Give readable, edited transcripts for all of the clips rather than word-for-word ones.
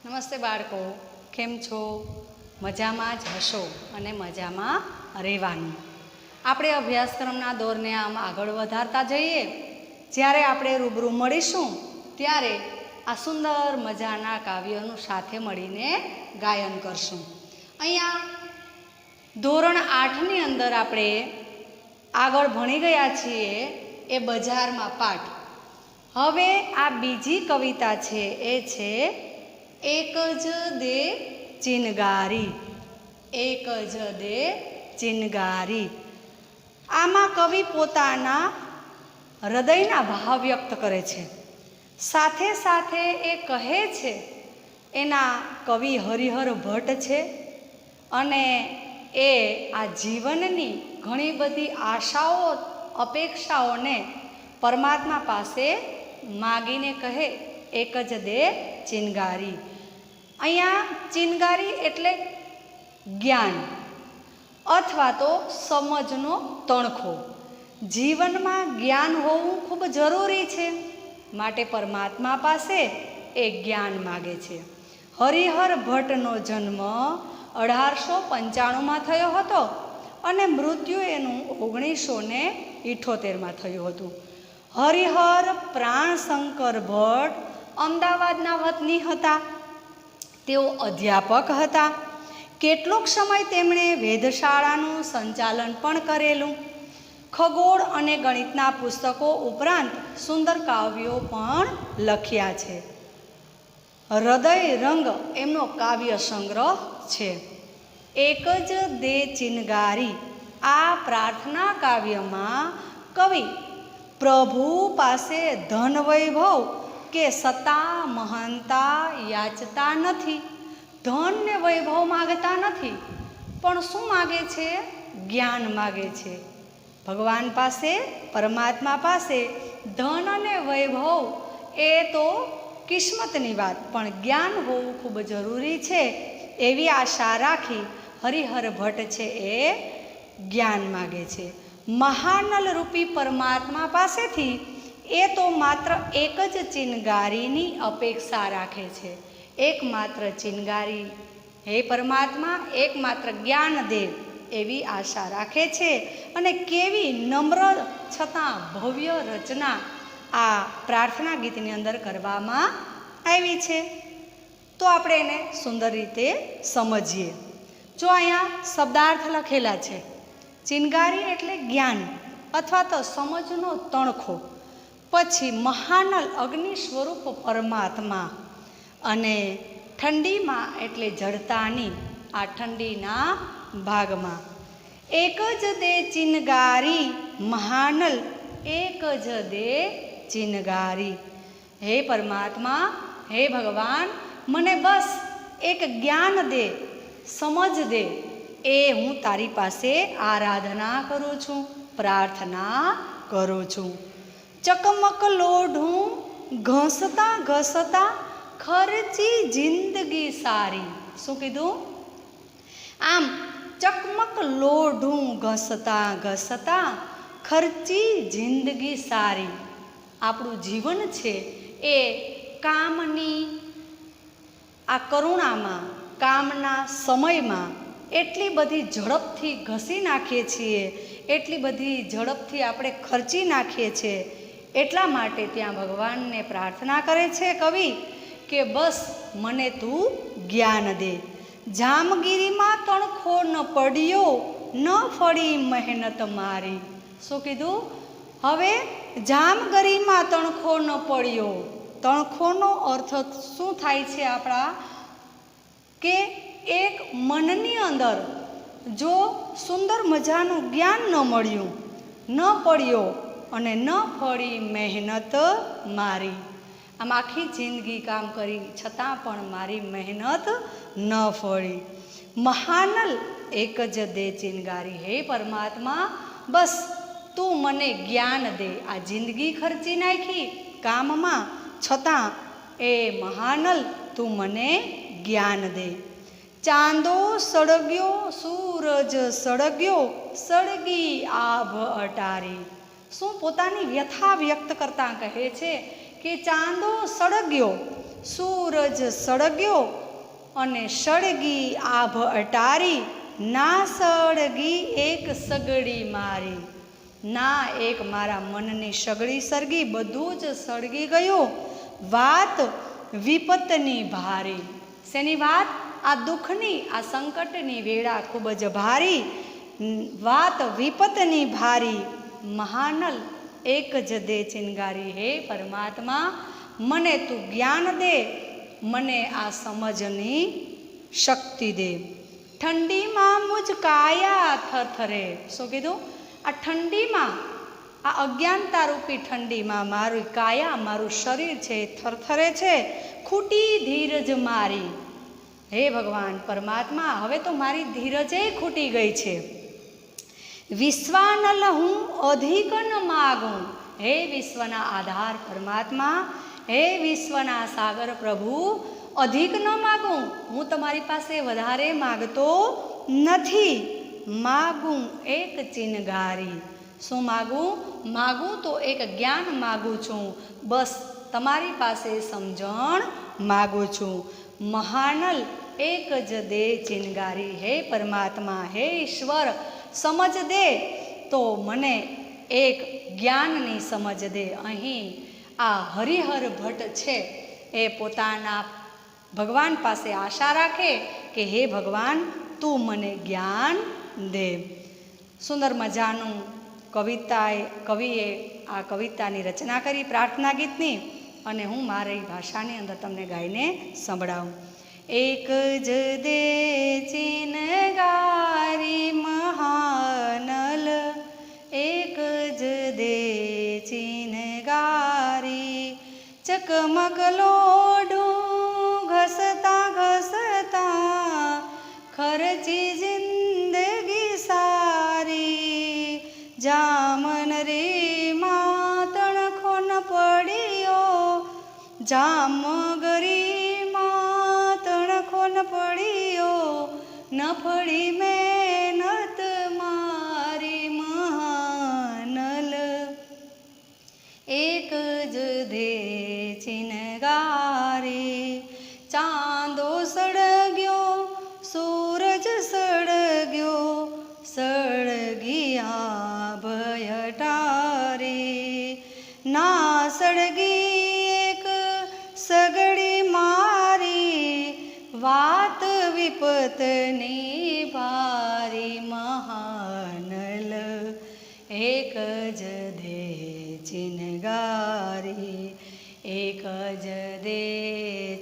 નમસ્તે બાળકો, કેમ છો? મજામાં જ હશો અને મજામાં રહેવાનું. આપણે અભ્યાસક્રમના દોરને આમ આગળ વધારતા જઈએ. જ્યારે આપણે રૂબરૂ મળીશું ત્યારે આ સુંદર મજાના કાવ્યોનું સાથે મળીને ગાયન કરશું. અહીંયા ધોરણ 8ની અંદર આપણે આગળ ભણી ગયા છીએ એ બજારમાં પાઠ. હવે આ બીજી કવિતા છે એ છે એક જ દે ચિનગારી. એક જ દે ચિનગારી. આમાં કવિ પોતાના હૃદયના ભાવ વ્યક્ત કરે છે. સાથે સાથે એ કહે છે, એના કવિ હરિહર ભટ્ટ છે અને એ આ જીવનની ઘણી બધી આશાઓ અપેક્ષાઓને પરમાત્મા પાસે માગીને કહે એક જ દે ચિનગારી. અહીંયા ચિનગારી એટલે જ્ઞાન અથવા તો સમજનો તણખો. જીવનમાં જ્ઞાન હોવું ખૂબ જરૂરી છે, માટે પરમાત્મા પાસે એ જ્ઞાન માગે છે. હરિહર ભટ્ટનો જન્મ 1895માં થયો હતો અને મૃત્યુ એનું 1978માં થયું હતું. હરિહર પ્રાણશંકર ભટ્ટ અમદાવાદના વતની હતા. તેઓ અધ્યાપક હતા. કેટલોક સમય તેમણે વેધશાળાનું સંચાલન પણ કરેલું. ખગોળ અને ગણિતના પુસ્તકો ઉપરાંત સુંદર કાવ્યો પણ લખ્યા છે. હૃદય રંગ એમનો કાવ્ય સંગ્રહ છે. એક જ દે ચિનગારી આ પ્રાર્થના કાવ્યમાં કવિ પ્રભુ પાસે ધન વૈભવ કે સત્તા મહાનતા યાચતા નથી. ધન ને વૈભવ માગતા નથી, પણ શું માગે છે? જ્ઞાન માગે છે. ભગવાન પાસે, પરમાત્મા પાસે ધન અને વૈભવ એ તો કિસ્મતની વાત, પણ જ્ઞાન હોવું ખૂબ જરૂરી છે. એવી આશા રાખી હરિહર ભટ્ટ છે એ જ્ઞાન માગે છે. મહાનલ રૂપી પરમાત્મા પાસેથી એ તો માત્ર એક જ ચિનગારીની અપેક્ષા રાખે છે. એકમાત્ર ચિનગારી, હે પરમાત્મા એકમાત્ર જ્ઞાન દે એવી આશા રાખે છે. અને કેવી નમ્ર છતાં ભવ્ય રચના આ પ્રાર્થના ગીતની અંદર કરવામાં આવી છે. તો આપણે એને સુંદર રીતે સમજીએ. જો અહીંયા શબ્દાર્થ લખેલા છે. ચિનગારી એટલે જ્ઞાન અથવા તો સમજનો તણખો. પછી મહાનલ અગ્નિ સ્વરૂપ પરમાત્મા અને ઠંડીમાં એટલે જડતાની આ ઠંડીના ભાગમાં. એક જ દે ચિનગારી મહાનલ એક જ દે ચિનગારી. હે પરમાત્મા, હે ભગવાન, મને બસ એક જ્ઞાન દે, સમજ દે. એ હું તારી પાસે આરાધના કરું છું, પ્રાર્થના કરું છું. ચકમક લોઢું ઘસતા ઘસતા ખર્ચી જિંદગી સારી. શું કીધું? આમ ચકમક લોઢું ઘસતા ઘસતા ખર્ચી જિંદગી સારી. આપણું જીવન છે એ કામની આ કરુણામાં, કામના સમયમાં એટલી બધી ઝડપથી ઘસી નાખીએ છીએ, એટલી બધી ઝડપથી આપણે ખર્ચી નાખીએ છીએ. એટલા માટે ત્યાં ભગવાનને પ્રાર્થના કરે છે કવિ કે બસ મને તું જ્ઞાન દે. જામગીરીમાં તણખો ન પડ્યો, ન ફળી મહેનત મારી. શું કીધું? હવે જામગીરીમાં તણખો ન પડ્યો. તણખોનો અર્થ શું થાય છે આપણા? કે એક મનની અંદર જો સુંદર મજાનું જ્ઞાન ન મળ્યું, ન પડ્યો અને ન ફળી મહેનત મારી. આમ આખી જિંદગી કામ કરી છતાં પણ મારી મહેનત ન ફળી. મહાનલ એક જ દે ચિનગારી. હે પરમાત્મા, બસ તું મને જ્ઞાન દે. આ જિંદગી ખર્ચી નાખી કામમાં, છતાં એ મહાનલ તું મને જ્ઞાન દે. ચાંદો સળગ્યો, સૂરજ સળગ્યો, સળગી આભ અટારી. શું પોતાની વ્યથા વ્યક્ત કરતા કહે છે કે ચાંદો સળગ્યો, સૂરજ સળગ્યો અને સળગી આભ અટારી, ના સળગી એક સગડી મારી. ના એક મારા મનની સગડી સળગી, બધું જ સળગી ગયું. વાત વિપતની ભારી. શેની વાત? આ દુઃખની, આ સંકટની વેળા ખૂબ જ ભારી. વાત વિપતની ભારી, મહાનલ એક જ દે ચિનગારી. હે પરમાત્મા, મને તું જ્ઞાન દે, મને આ સમજની શક્તિ દે. ઠંડીમાં મુજ કાયા થરથરે. શું કીધું? આ ઠંડીમાં, આ અજ્ઞાનતા રૂપી ઠંડીમાં મારું કાયા, મારું શરીર છે થરથરે છે. ખૂટી ધીરજ મારી. હે ભગવાન પરમાત્મા, હવે તો મારી ધીરજે ખૂટી ગઈ છે. વિશ્વાનલ હું અધિક ન માગું. હે વિશ્વના આધાર પરમાત્મા, હે વિશ્વના સાગર પ્રભુ, અધિક ન માગું. હું તમારી પાસે વધારે માગતો નથી. માગું એક ચિનગારી. શું માગું? માગું તો એક જ્ઞાન માગું છું. બસ તમારી પાસે સમજણ માગું છું. મહાનલ એક જ દે ચિનગારી. હે પરમાત્મા, હે ઈશ્વર, સમજ દે તો મને એક જ્ઞાનની સમજ દે. અહીં આ હરિહર ભટ્ટ છે એ પોતાના ભગવાન પાસે આશા રાખે કે હે ભગવાન, તું મને જ્ઞાન દે. સુંદર મજાનું કવિએ આ કવિતાની રચના કરી પ્રાર્થના ગીતની, અને હું મારી ભાષાની અંદર તમને ગાઈને સંભળાવું. એક જ દે ચિનગારી મહાનલ, એક જ દે ચિનગારી. ચકમક લોઢું ઘસતા ઘસતા ખર્ચી જિંદગી સારી. જામન રે માતણ ખોન પડ્યો, જામગરી માતણ ખોન પડ્યો. ન ફળી મહેનત મારી મહાનલ, એક જ દે ચિનગારી. ચાંદો સળગ્યો, સૂરજ સળગ્યો, સળગિયા ભયટારી. ના સળગી એક સગડી મારી, વાત વિપતની ભારી. મહાનલ એક જ દે ચિનગારી, એક જ દે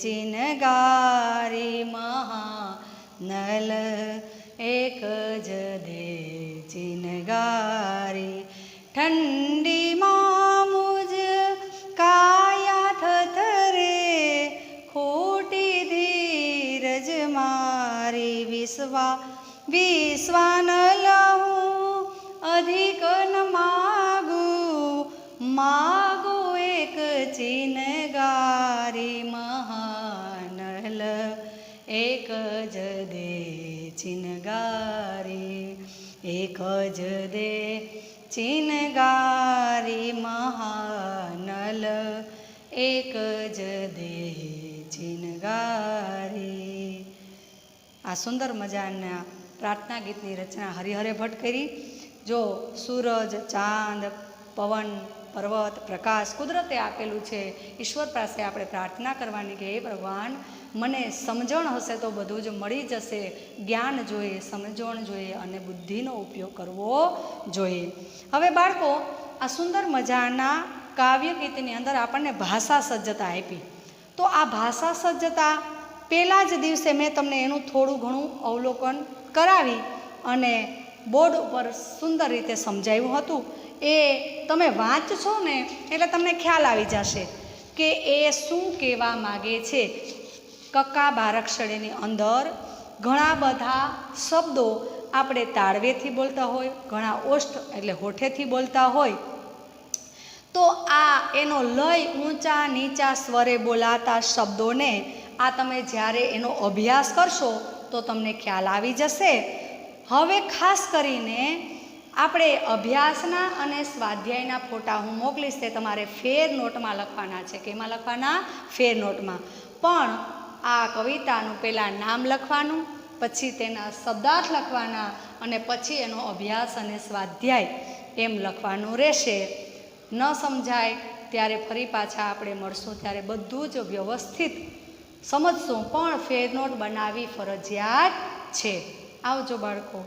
ચિનગારી. મહાનલ એક જ દે ચિનગારી. ઠંડીમાં મુજ કાયા થરથરે, ખોટી ધીરજ મારી. વિશ્વાનલ હું અધિક ન માગું, માગું એક ચિનગારી. મહાનલ એક જ દે ચિનગારી, એક જ દે ચિનગારી. મહાનલ એક જ દે ચિનગારી. આ સુંદર મજાના પ્રાર્થના ગીતની રચના હરિહરે ભટ્ટ કરી. જો સૂરજ, ચાંદ, પવન, પર્વત, પ્રકાશ કુદરતે આપેલું છે. ઈશ્વર પાસે આપણે પ્રાર્થના કરવાની કે હે ભગવાન, મને સમજણ હશે તો બધું જ મળી જશે. જ્ઞાન જોઈએ, સમજણ જોઈએ અને બુદ્ધિનો ઉપયોગ કરવો જોઈએ. હવે બાળકો, આ સુંદર મજાના કાવ્ય ગીતની અંદર આપણને ભાષા સજ્જતા આપી. તો આ ભાષા સજ્જતા પહેલા જ દિવસે મેં તમને એનું થોડું ઘણું અવલોકન કરાવી અને બોર્ડ ઉપર સુંદર રીતે સમજાવ્યું હતું. એ તમે વાંચશો ને એટલે તમને ખ્યાલ આવી જશે કે એ શું કહેવા માગે છે. કક્કા બારાક્ષરીની અંદર ઘણા બધા શબ્દો આપણે તાળવેથી બોલતા હોય, ઘણા ઓષ્ઠ એટલે હોઠેથી બોલતા હોય. તો આ એનો લય ઊંચા નીચા સ્વરે બોલાતા શબ્દોને આ તમે જ્યારે એનો અભ્યાસ કરશો તો તમને ખ્યાલ આવી જશે. હવે ખાસ કરીને આપણે અભ્યાસના અને સ્વાધ્યાયના ફોટા હું મોકલીશ, તે તમારે ફેર નોટમાં લખવાના છે. કેમાં લખવાના? ફેર નોટમાં. પણ આ કવિતાનું પહેલાં નામ લખવાનું, પછી તેના શબ્દાર્થ લખવાના અને પછી એનો અભ્યાસ અને સ્વાધ્યાય એમ લખવાનું રહેશે. ન સમજાય ત્યારે ફરી પાછા આપણે મળશું, ત્યારે બધું જ વ્યવસ્થિત સમજશું, પણ ફેરનોટ બનાવવી ફરજિયાત છે. આવજો બાળકો.